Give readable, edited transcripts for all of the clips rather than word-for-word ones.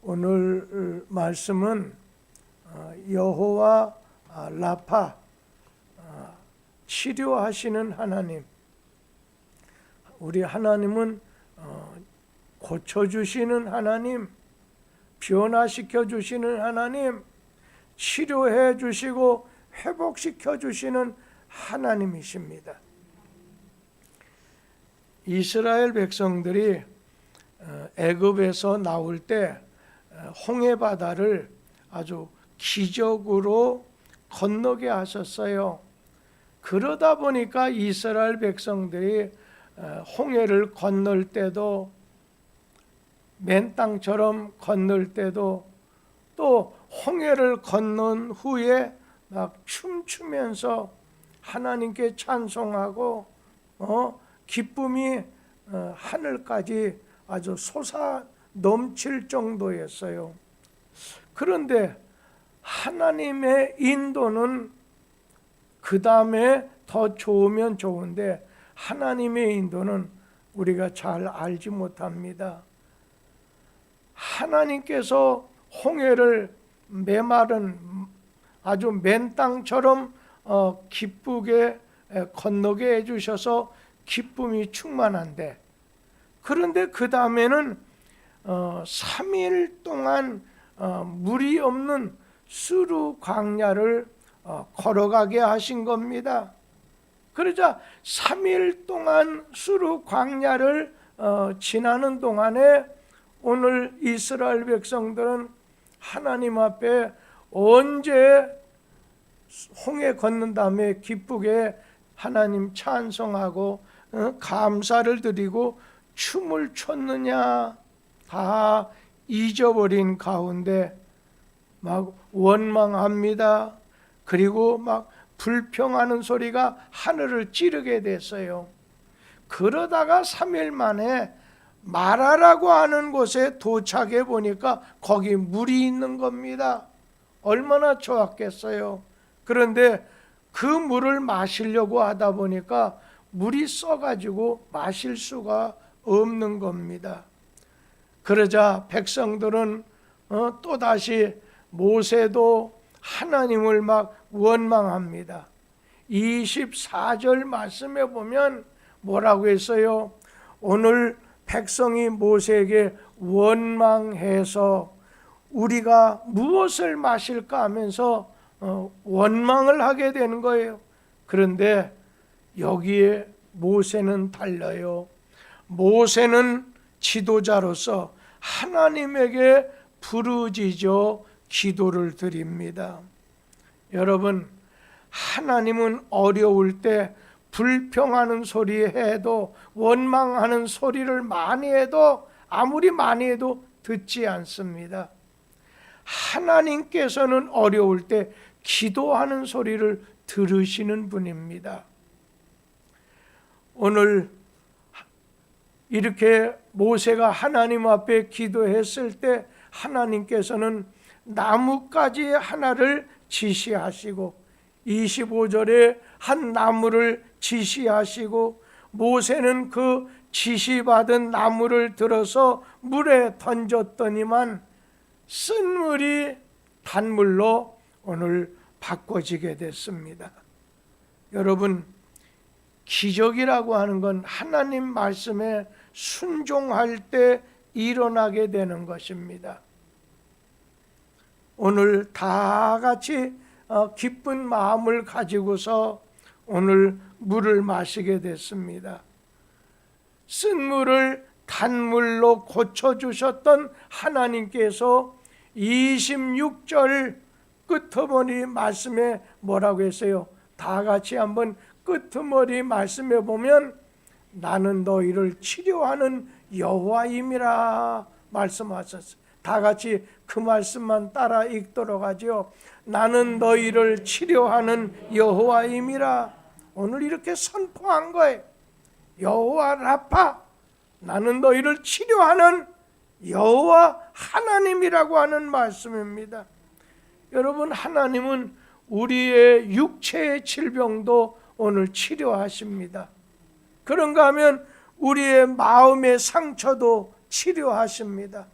오늘 말씀은 여호와 라파, 치료하시는 하나님. 우리 하나님은 고쳐주시는 하나님, 변화시켜 주시는 하나님, 치료해 주시고 회복시켜 주시는 하나님이십니다. 이스라엘 백성들이 애굽에서 나올 때 홍해바다를 아주 기적으로 건너게 하셨어요. 그러다 보니까 이스라엘 백성들이 홍해를 건널 때도, 맨 땅처럼 건널 때도, 또 홍해를 건넌 후에 막 춤추면서 하나님께 찬송하고 기쁨이 하늘까지 아주 솟아 넘칠 정도였어요. 그런데 하나님의 인도는 그 다음에 더 좋으면 좋은데, 하나님의 인도는 우리가 잘 알지 못합니다. 하나님께서 홍해를 메마른 아주 맨 땅처럼 기쁘게 건너게 해주셔서 기쁨이 충만한데, 그런데 그 다음에는 3일 동안 물이 없는 수르 광야를 걸어가게 하신 겁니다. 그러자 3일 동안 수르 광야를 지나는 동안에 오늘 이스라엘 백성들은 하나님 앞에 언제 홍해 건넌 다음에 기쁘게 하나님 찬송하고 감사를 드리고 춤을 췄느냐, 다 잊어버린 가운데 막 원망합니다. 그리고 막 불평하는 소리가 하늘을 찌르게 됐어요. 그러다가 3일 만에 마라라고 하는 곳에 도착해 보니까 거기 물이 있는 겁니다. 얼마나 좋았겠어요. 그런데 그 물을 마시려고 하다 보니까 물이 써가지고 마실 수가 없는 겁니다. 그러자 백성들은 또다시 모세도 하나님을 막 원망합니다. 24절 말씀에 보면 뭐라고 했어요? 오늘 백성이 모세에게 원망해서 우리가 무엇을 마실까 하면서 원망을 하게 되는 거예요. 그런데 여기에 모세는 달라요. 모세는 지도자로서 하나님에게 부르짖어 기도를 드립니다. 여러분, 하나님은 어려울 때 불평하는 소리 해도, 원망하는 소리를 많이 해도, 아무리 많이 해도 듣지 않습니다. 하나님께서는 어려울 때 기도하는 소리를 들으시는 분입니다. 오늘 이렇게 모세가 하나님 앞에 기도했을 때 하나님께서는 나뭇가지 하나를 지시하시고, 25절에 한 나무를 지시하시고, 모세는 그 지시받은 나무를 들어서 물에 던졌더니만 쓴물이 단물로 오늘 바꿔지게 됐습니다. 여러분, 기적이라고 하는 건 하나님 말씀에 순종할 때 일어나게 되는 것입니다. 오늘 다 같이 기쁜 마음을 가지고서 오늘 물을 마시게 됐습니다. 쓴물을 단물로 고쳐주셨던 하나님께서 26절 끄트머리 말씀에 뭐라고 했어요? 다 같이 한번 끄트머리 말씀에 보면 나는 너희를 치료하는 여호와임이라 말씀하셨어요. 다 같이 그 말씀만 따라 읽도록 하죠. 나는 너희를 치료하는 여호와임이라. 오늘 이렇게 선포한 거예요. 여호와 라파, 나는 너희를 치료하는 여호와 하나님이라고 하는 말씀입니다. 여러분, 하나님은 우리의 육체의 질병도 오늘 치료하십니다. 그런가 하면 우리의 마음의 상처도 치료하십니다.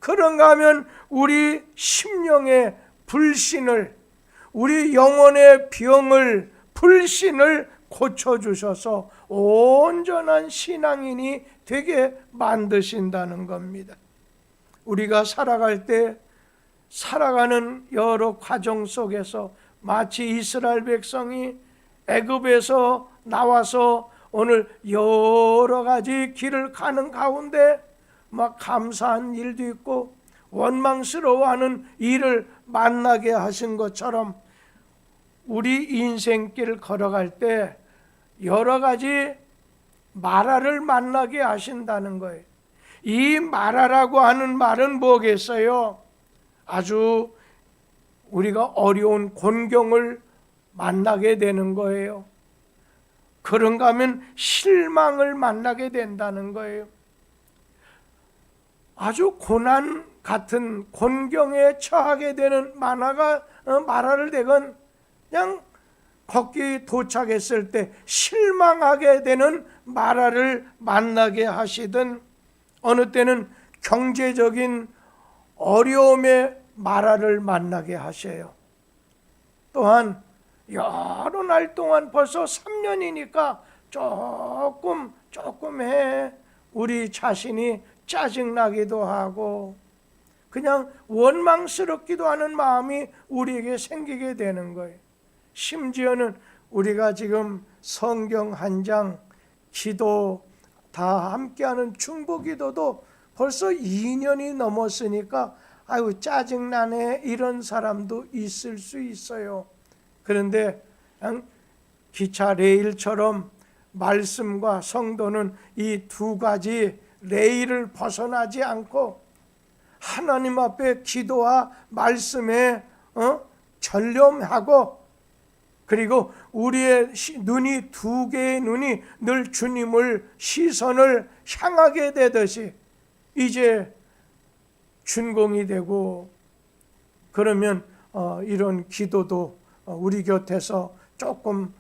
그런가 하면 우리 심령의 불신을, 우리 영혼의 병을, 불신을 고쳐주셔서 온전한 신앙인이 되게 만드신다는 겁니다. 우리가 살아갈 때 살아가는 여러 과정 속에서 마치 이스라엘 백성이 애굽에서 나와서 오늘 여러 가지 길을 가는 가운데 막 감사한 일도 있고 원망스러워하는 일을 만나게 하신 것처럼 우리 인생길 걸어갈 때 여러 가지 마라를 만나게 하신다는 거예요. 이 마라라고 하는 말은 뭐겠어요? 아주 우리가 어려운 곤경을 만나게 되는 거예요. 그런가 하면 실망을 만나게 된다는 거예요. 아주 고난 같은 곤경에 처하게 되는 마라를 대건 그냥 거기 도착했을 때 실망하게 되는 마라를 만나게 하시든, 어느 때는 경제적인 어려움의 마라를 만나게 하셔요. 또한 여러 날 동안 벌써 3년이니까 조금 우리 자신이 짜증나기도 하고 그냥 원망스럽기도 하는 마음이 우리에게 생기게 되는 거예요. 심지어는 우리가 지금 성경 한 장, 기도 다 함께하는 중보기도도 벌써 2년이 넘었으니까 아유 짜증나네 이런 사람도 있을 수 있어요. 그런데 그냥 기차 레일처럼 말씀과 성도는 이 두 가지 레일을 벗어나지 않고 하나님 앞에 기도와 말씀에 전념하고, 그리고 우리의 눈이 두 개의 눈이 늘 주님을 시선을 향하게 되듯이 이제 준공이 되고, 그러면 이런 기도도 우리 곁에서 조금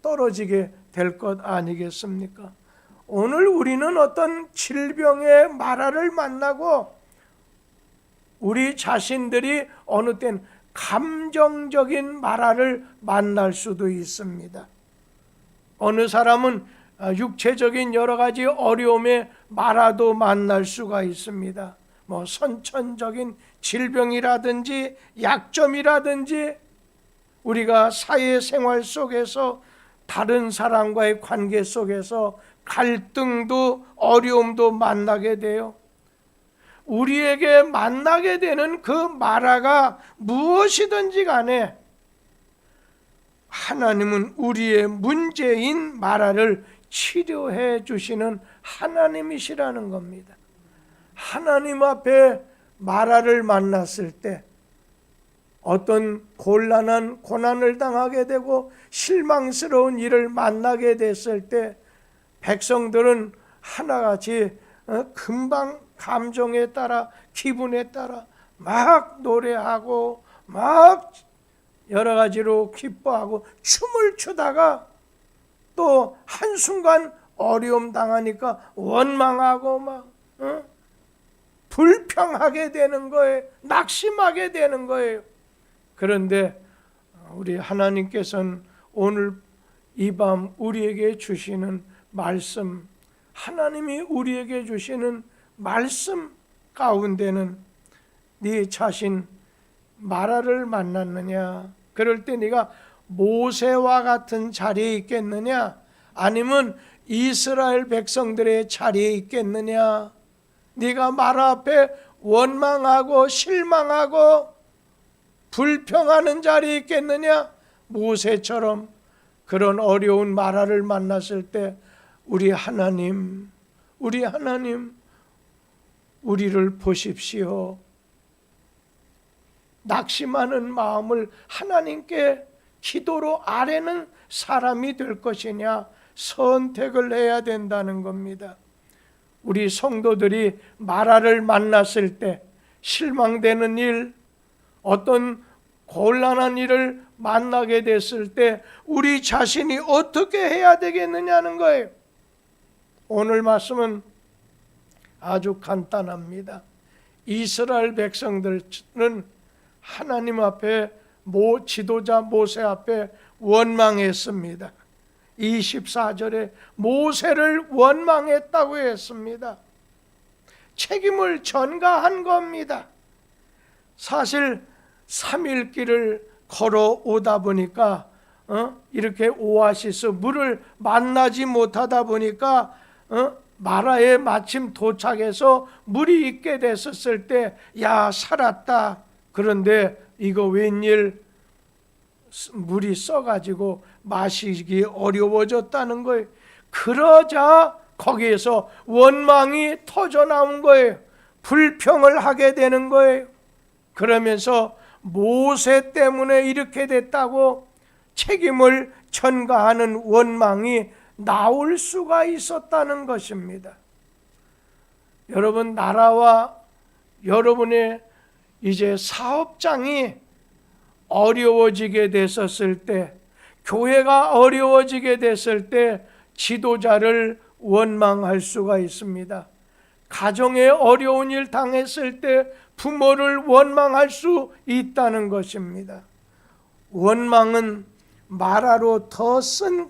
떨어지게 될 것 아니겠습니까? 오늘 우리는 어떤 질병의 마라를 만나고 우리 자신들이 어느 땐 감정적인 마라를 만날 수도 있습니다. 어느 사람은 육체적인 여러 가지 어려움의 마라도 만날 수가 있습니다. 뭐 선천적인 질병이라든지 약점이라든지 우리가 사회생활 속에서 다른 사람과의 관계 속에서 갈등도 어려움도 만나게 돼요. 우리에게 만나게 되는 그 마라가 무엇이든지 간에 하나님은 우리의 문제인 마라를 치료해 주시는 하나님이시라는 겁니다. 하나님 앞에 마라를 만났을 때 어떤 곤란한 고난을 당하게 되고 실망스러운 일을 만나게 됐을 때 백성들은 하나같이 금방 감정에 따라 기분에 따라 막 노래하고 막 여러 가지로 기뻐하고 춤을 추다가 또 한순간 어려움 당하니까 원망하고 막 불평하게 되는 거예요. 낙심하게 되는 거예요. 그런데 우리 하나님께서는 오늘 이 밤 우리에게 주시는 말씀, 하나님이 우리에게 주시는 말씀 가운데는 네 자신 마라를 만났느냐? 그럴 때 네가 모세와 같은 자리에 있겠느냐? 아니면 이스라엘 백성들의 자리에 있겠느냐? 네가 마라 앞에 원망하고 실망하고 불평하는 자리에 있겠느냐? 모세처럼 그런 어려운 마라를 만났을 때 우리 하나님 우리를 보십시오. 낙심하는 마음을 하나님께 기도로 아뢰는 사람이 될 것이냐 선택을 해야 된다는 겁니다. 우리 성도들이 마라를 만났을 때 실망되는 일, 어떤 곤란한 일을 만나게 됐을 때 우리 자신이 어떻게 해야 되겠느냐는 거예요. 오늘 말씀은 아주 간단합니다. 이스라엘 백성들은 하나님 앞에 지도자 모세 앞에 원망했습니다. 24절에 모세를 원망했다고 했습니다. 책임을 전가한 겁니다. 사실 3일 길을 걸어오다 보니까 이렇게 오아시스 물을 만나지 못하다 보니까 마라에 마침 도착해서 물이 있게 됐었을 때 야 살았다. 그런데 이거 웬일 물이 써가지고 마시기 어려워졌다는 거예요. 그러자 거기에서 원망이 터져 나온 거예요. 불평을 하게 되는 거예요. 그러면서 모세 때문에 이렇게 됐다고 책임을 전가하는 원망이 나올 수가 있었다는 것입니다. 여러분, 나라와 여러분의 이제 사업장이 어려워지게 됐었을 때, 교회가 어려워지게 됐을 때 지도자를 원망할 수가 있습니다. 가정에 어려운 일 당했을 때 부모를 원망할 수 있다는 것입니다. 원망은 마라로 더 쓴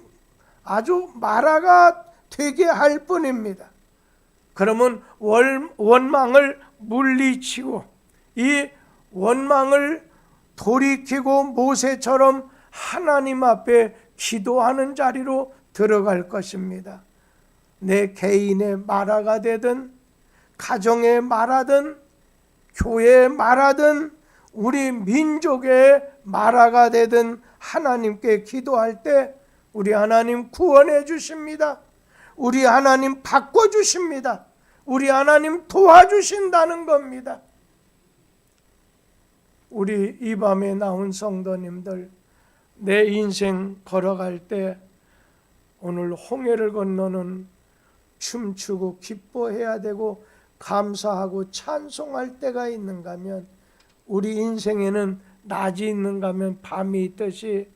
아주 마라가 되게 할 뿐입니다. 그러면 원망을 물리치고 이 원망을 돌이키고 모세처럼 하나님 앞에 기도하는 자리로 들어갈 것입니다. 내 개인의 마라가 되든 가정의 마라든 교회의 마라든 우리 민족의 마라가 되든 하나님께 기도할 때 우리 하나님 구원해 주십니다. 우리 하나님 바꿔주십니다. 우리 하나님 도와주신다는 겁니다. 우리 이 밤에 나온 성도님들, 내 인생 걸어갈 때 오늘 홍해를 건너는 춤추고 기뻐해야 되고 감사하고 찬송할 때가 있는가 하면, 우리 인생에는 낮이 있는가 하면 밤이 있듯이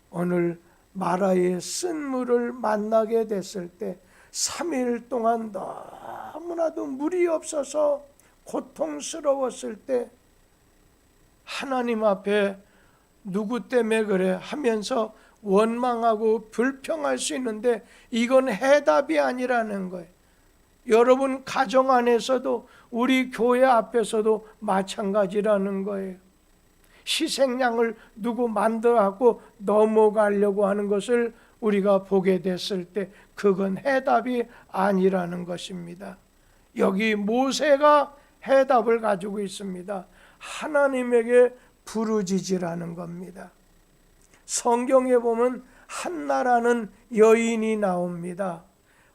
오늘 마라의 쓴물을 만나게 됐을 때 3일 동안 너무나도 물이 없어서 고통스러웠을 때 하나님 앞에 누구 때문에 그래 하면서 원망하고 불평할 수 있는데 이건 해답이 아니라는 거예요. 여러분 가정 안에서도 우리 교회 앞에서도 마찬가지라는 거예요. 희생양을 누구 만들어갖고 넘어가려고 하는 것을 우리가 보게 됐을 때 그건 해답이 아니라는 것입니다. 여기 모세가 해답을 가지고 있습니다. 하나님에게 부르짖으라는 겁니다. 성경에 보면 한나라는 여인이 나옵니다.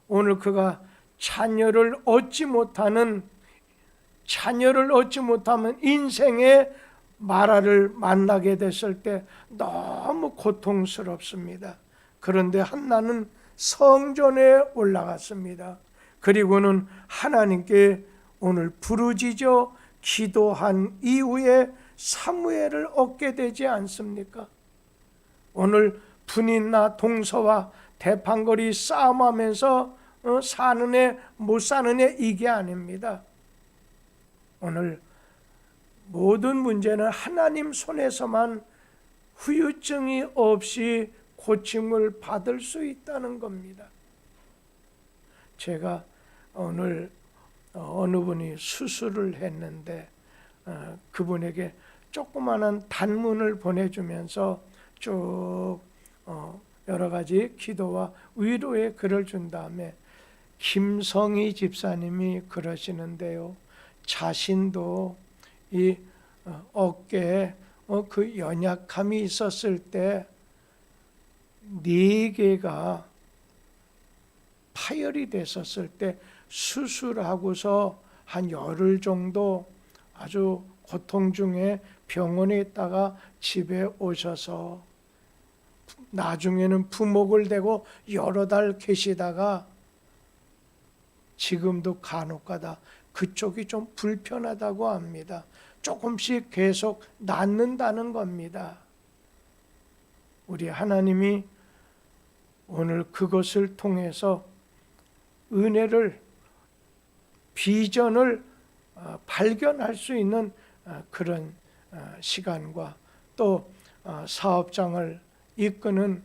오늘 그가 자녀를 얻지 못하면 인생의 마라를 만나게 됐을 때 너무 고통스럽습니다. 그런데 한나는 성전에 올라갔습니다. 그리고는 하나님께 오늘 부르짖어 기도한 이후에 사무엘을 얻게 되지 않습니까? 오늘 분이나 동서와 대판거리 싸움하면서 사는 애 못 사는 애 이게 아닙니다. 오늘 모든 문제는 하나님 손에서만 후유증이 없이 고침을 받을 수 있다는 겁니다. 제가 오늘 어느 분이 수술을 했는데 그분에게 조그마한 단문을 보내주면서 쭉 여러 가지 기도와 위로의 글을 준 다음에 김성희 집사님이 그러시는데요, 자신도 이 어깨에 그 연약함이 있었을 때 4개가 파열이 됐었을 때 수술하고서 한 열흘 정도 아주 고통 중에 병원에 있다가 집에 오셔서 나중에는 부목을 대고 여러 달 계시다가 지금도 간혹가다 그쪽이 좀 불편하다고 합니다. 조금씩 계속 낫는다는 겁니다. 우리 하나님이 오늘 그것을 통해서 은혜를, 비전을 발견할 수 있는 그런 시간과 또 사업장을 이끄는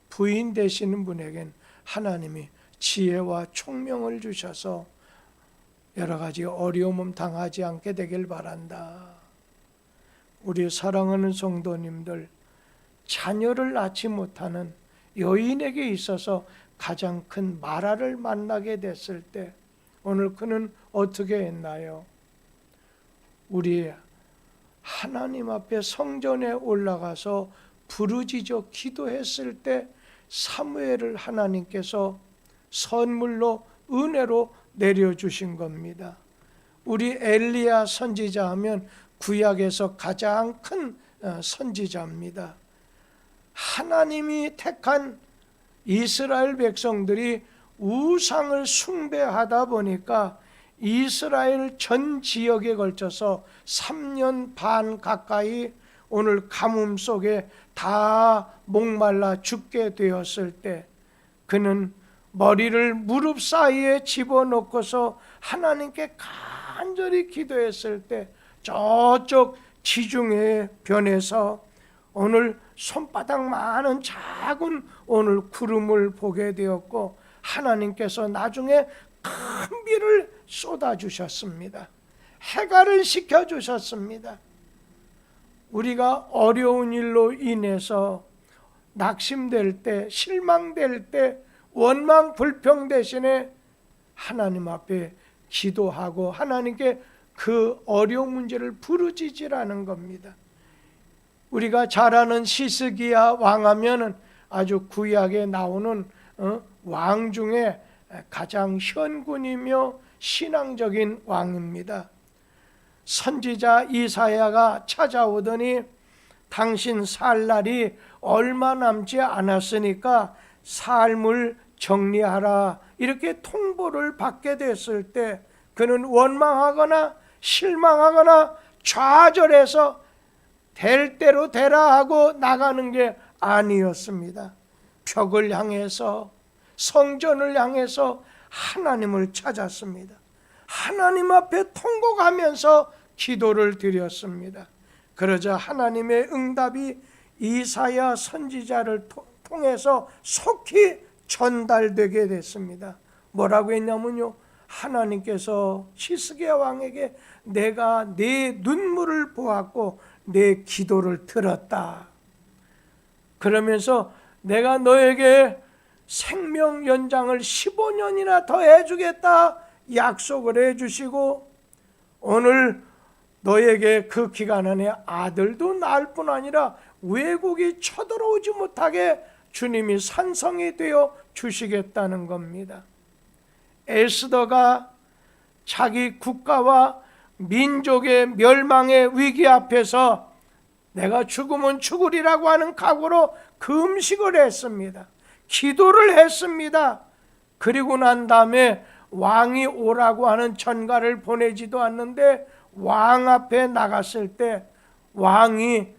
부인 되시는 분에겐 하나님이 지혜와 총명을 주셔서 여러 가지 어려움을 당하지 않게 되길 바란다. 우리 사랑하는 성도님들, 자녀를 낳지 못하는 여인에게 있어서 가장 큰 마라를 만나게 됐을 때 오늘 그는 어떻게 했나요? 우리 하나님 앞에 성전에 올라가서 부르짖어 기도했을 때 사무엘을 하나님께서 선물로 은혜로 내려주신 겁니다. 우리 엘리야 선지자 하면 구약에서 가장 큰 선지자입니다. 하나님이 택한 이스라엘 백성들이 우상을 숭배하다 보니까 이스라엘 전 지역에 걸쳐서 3년 반 가까이 오늘 가뭄 속에 다 목말라 죽게 되었을 때 그는 머리를 무릎 사이에 집어넣고서 하나님께 간절히 기도했을 때 저쪽 지중해 변에서 오늘 손바닥만한 작은 오늘 구름을 보게 되었고 하나님께서 나중에 큰 비를 쏟아주셨습니다. 해갈을 시켜주셨습니다. 우리가 어려운 일로 인해서 낙심될 때, 실망될 때, 원망 불평 대신에 하나님 앞에 기도하고 하나님께 그 어려운 문제를 부르짖으라는 겁니다. 우리가 잘 아는 시스기야 왕하면은 아주 구약에 나오는 왕 중에 가장 현군이며 신앙적인 왕입니다. 선지자 이사야가 찾아오더니 당신 살 날이 얼마 남지 않았으니까 삶을 정리하라 이렇게 통보를 받게 됐을 때 그는 원망하거나 실망하거나 좌절해서 될 대로 되라 하고 나가는 게 아니었습니다. 벽을 향해서 성전을 향해서 하나님을 찾았습니다. 하나님 앞에 통곡하면서 기도를 드렸습니다. 그러자 하나님의 응답이 이사야 선지자를 통해서 속히 전달되게 됐습니다. 뭐라고 했냐면요, 하나님께서 시스기야 왕에게 내가 네 눈물을 보았고 내 기도를 들었다. 그러면서 내가 너에게 생명 연장을 15년이나 더 해주겠다 약속을 해주시고 오늘 너에게 그 기간 안에 아들도 낳을 뿐 아니라 외국이 쳐들어오지 못하게 주님이 산성이 되어 주시겠다는 겁니다. 에스더가 자기 국가와 민족의 멸망의 위기 앞에서 내가 죽으면 죽으리라고 하는 각오로 금식을 했습니다. 기도를 했습니다. 그리고 난 다음에 왕이 오라고 하는 전가를 보내지도 않는데 왕 앞에 나갔을 때 왕이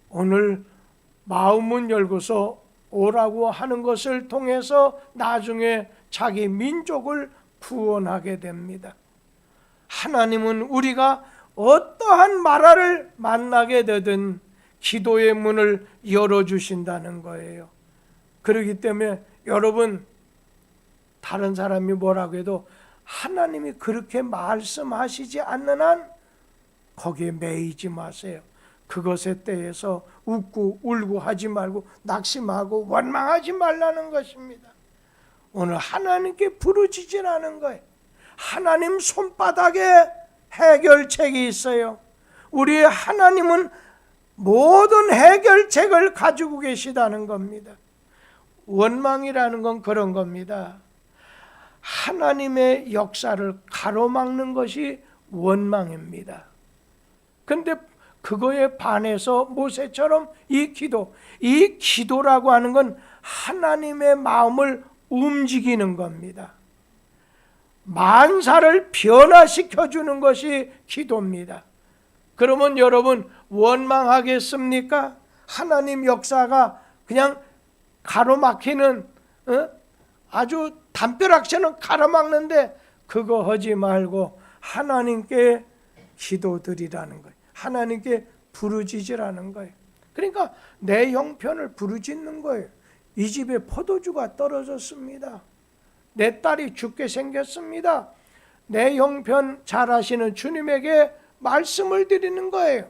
오늘 마음문 열고서 오라고 하는 것을 통해서 나중에 자기 민족을 구원하게 됩니다. 하나님은 우리가 어떠한 마라를 만나게 되든 기도의 문을 열어주신다는 거예요. 그렇기 때문에 여러분, 다른 사람이 뭐라고 해도 하나님이 그렇게 말씀하시지 않는 한 거기에 매이지 마세요. 그것에 대해서 웃고 울고 하지 말고 낙심하고 원망하지 말라는 것입니다. 오늘 하나님께 부르짖으라는 거예요. 하나님 손바닥에 해결책이 있어요. 우리 하나님은 모든 해결책을 가지고 계시다는 겁니다. 원망이라는 건 그런 겁니다. 하나님의 역사를 가로막는 것이 원망입니다. 근데 그거에 반해서 모세처럼 이 기도라고 하는 건 하나님의 마음을 움직이는 겁니다. 만사를 변화시켜 주는 것이 기도입니다. 그러면 여러분 원망하겠습니까? 하나님 역사가 그냥 가로막히는 아주 담벼락처럼 가로막는데 그거 하지 말고 하나님께 기도드리라는 거예요. 하나님께 부르짖으라는 거예요. 그러니까 내 형편을 부르짖는 거예요. 이 집에 포도주가 떨어졌습니다. 내 딸이 죽게 생겼습니다. 내 형편 잘 아시는 주님에게 말씀을 드리는 거예요.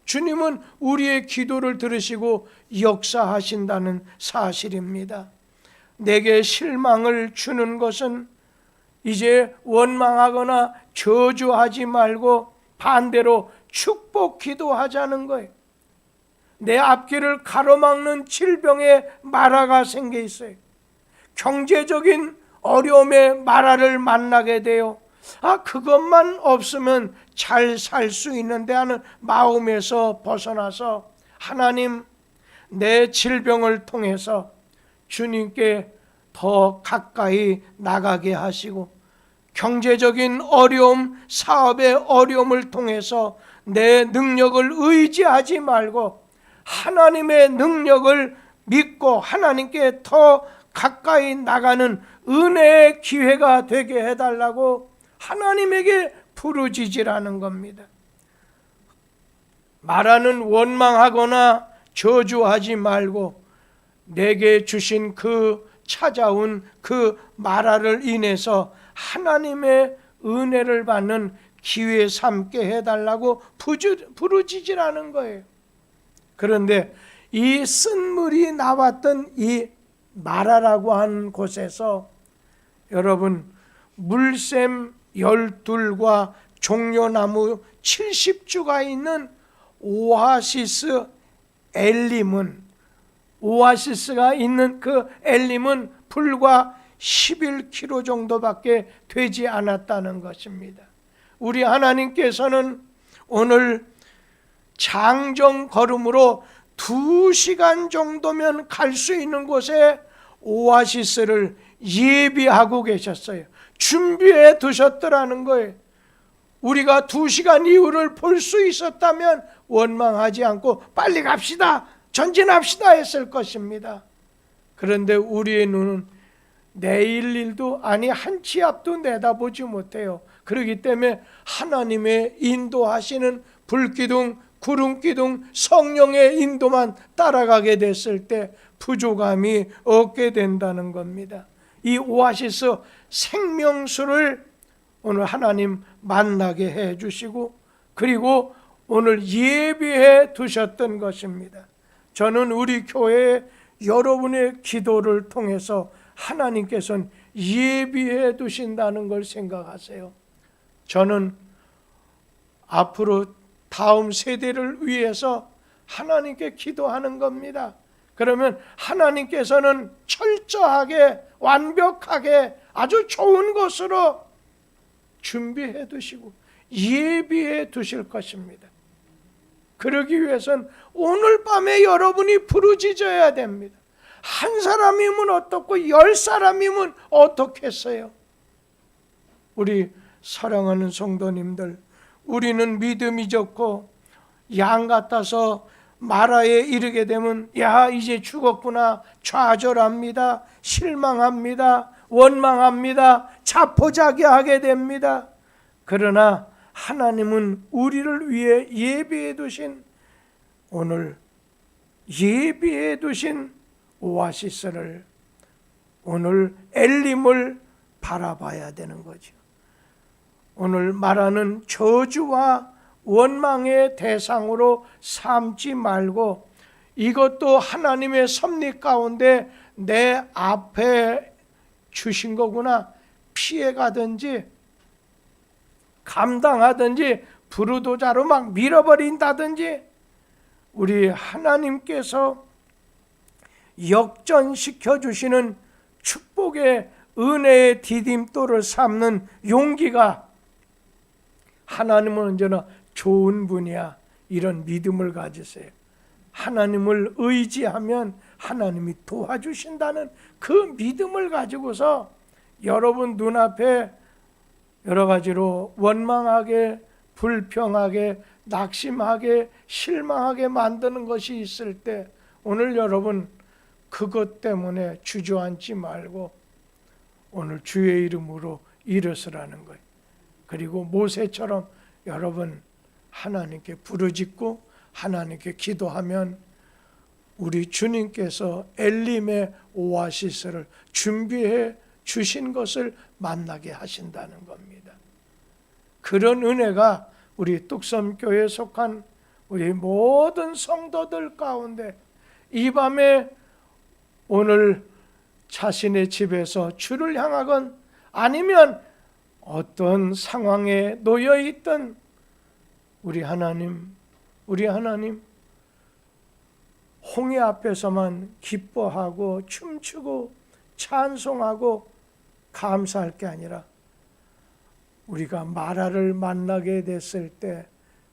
주님은 우리의 기도를 들으시고 역사하신다는 사실입니다. 내게 실망을 주는 것은 이제 원망하거나 저주하지 말고 반대로 축복 기도하자는 거예요. 내 앞길을 가로막는 질병에 마라가 생겨 있어요. 경제적인 어려움에 마라를 만나게 돼요. 그것만 없으면 잘 살 수 있는데 하는 마음에서 벗어나서 하나님, 내 질병을 통해서 주님께 더 가까이 나가게 하시고, 경제적인 어려움, 사업의 어려움을 통해서 내 능력을 의지하지 말고 하나님의 능력을 믿고 하나님께 더 가까이 나가는 은혜의 기회가 되게 해달라고 하나님에게 부르짖으라는 겁니다. 마라는 원망하거나 저주하지 말고 내게 주신 찾아온 그 마라를 인해서 하나님의 은혜를 받는 기회 삼게 해달라고 부르짖으라는 거예요. 그런데 이 쓴물이 나왔던 이 마라라고 하는 곳에서 여러분, 물샘 12과 종려나무 70주가 있는 오아시스 엘림은, 오아시스가 있는 그 엘림은 불과 11km 정도밖에 되지 않았다는 것입니다. 우리 하나님께서는 오늘 장정 걸음으로 2시간 정도면 갈 수 있는 곳에 오아시스를 예비하고 계셨어요. 준비해 두셨더라는 거예요. 우리가 2시간 이후를 볼 수 있었다면 원망하지 않고 빨리 갑시다, 전진합시다 했을 것입니다. 그런데 우리의 눈은 내일 일도 아니 한 치 앞도 내다보지 못해요. 그렇기 때문에 하나님의 인도하시는 불기둥, 구름기둥, 성령의 인도만 따라가게 됐을 때 부족함이 없게 된다는 겁니다. 이 오아시스 생명수를 오늘 하나님 만나게 해주시고, 그리고 오늘 예비해 두셨던 것입니다. 저는 우리 교회 여러분의 기도를 통해서 하나님께서는 예비해 두신다는 걸 생각하세요. 저는 앞으로 다음 세대를 위해서 하나님께 기도하는 겁니다. 그러면 하나님께서는 철저하게, 완벽하게, 아주 좋은 것으로 준비해 두시고 예비해 두실 것입니다. 그러기 위해서는 오늘 밤에 여러분이 부르짖어야 됩니다. 한 사람이면 어떻고 10사람이면 어떻겠어요? 우리 사랑하는 성도님들, 우리는 믿음이 좋고 양 같아서 마라에 이르게 되면 이제 죽었구나, 좌절합니다, 실망합니다, 원망합니다, 자포자기하게 됩니다. 그러나 하나님은 우리를 위해 예비해 두신, 오늘 예비해 두신 오아시스를, 오늘 엘림을 바라봐야 되는 거죠. 오늘 말하는 저주와 원망의 대상으로 삼지 말고 이것도 하나님의 섭리 가운데 내 앞에 주신 거구나, 피해가든지 감당하든지 부르도자로 막 밀어버린다든지, 우리 하나님께서 역전시켜 주시는 축복의 은혜의 디딤돌을 삼는 용기가, 하나님은 언제나 좋은 분이야, 이런 믿음을 가지세요. 하나님을 의지하면 하나님이 도와주신다는 그 믿음을 가지고서 여러분 눈앞에 여러 가지로 원망하게, 불평하게, 낙심하게, 실망하게 만드는 것이 있을 때 오늘 여러분 그것 때문에 주저앉지 말고 오늘 주의 이름으로 일어서라는 거예요. 그리고 모세처럼 여러분 하나님께 부르짖고 하나님께 기도하면 우리 주님께서 엘림의 오아시스를 준비해 주신 것을 만나게 하신다는 겁니다. 그런 은혜가 우리 뚝섬교회에 속한 우리 모든 성도들 가운데 이 밤에 오늘 자신의 집에서 주를 향하건 아니면 어떤 상황에 놓여 있던 우리 하나님 홍해 앞에서만 기뻐하고 춤추고 찬송하고 감사할 게 아니라 우리가 마라를 만나게 됐을 때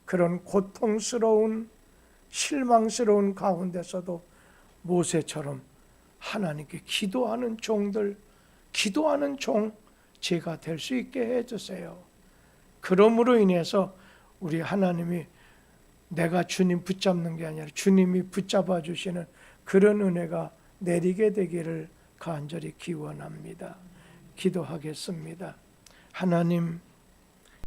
그런 고통스러운 실망스러운 가운데서도 모세처럼 하나님께 기도하는 종들, 기도하는 종 제가 될 수 있게 해주세요. 그러므로 인해서 우리 하나님이 내가 주님 붙잡는 게 아니라 주님이 붙잡아 주시는 그런 은혜가 내리게 되기를 간절히 기원합니다. 기도하겠습니다. 하나님,